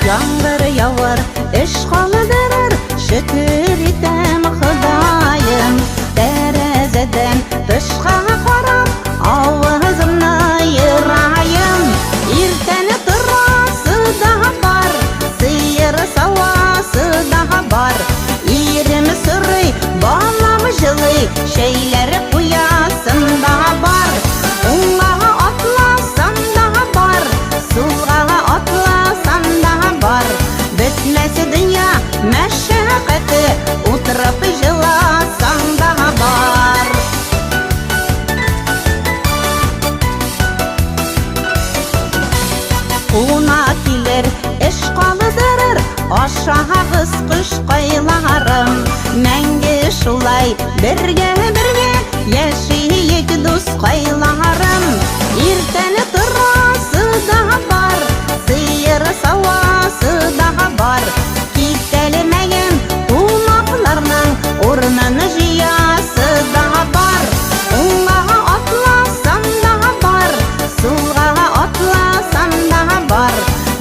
Жаңбыр яуар, іш қалдырыр, шүкір етем Құдайым. Тәрізеден тышқа қарап, ауызымны айырайым. Ертені тұрасы да бар, сиыр сауасы да бар. Иірім сүрі, балам жылы, шейлері қуясын да бар. Оңға атласам да бар, солға атласам да бар. Бітмесі дүния мәшәқәті, отырып жыласаң да бар. Қуна келер, іш қалдырыр, ашағыз қыш қайларым. Мәңгі шулай бірге яшейік дос қайларым. Ертені тұрасы да бар, сиыр сауасы да бар. Кителемеген қунақларның орнын жиясы да бар. Оңға атласам да бар, солға атласам да бар.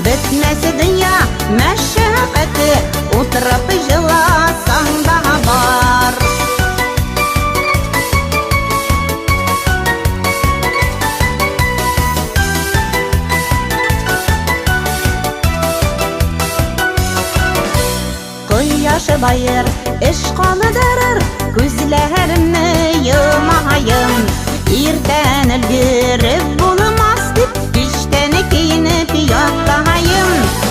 Бітмесі дүния мәшәқәті, отырып жыласаң да бар. Құяшы байыр, іш қалдырыр, көзлерімні йымайым. Ертен үлгіріп болмас деп, кештені кейініп ятайым.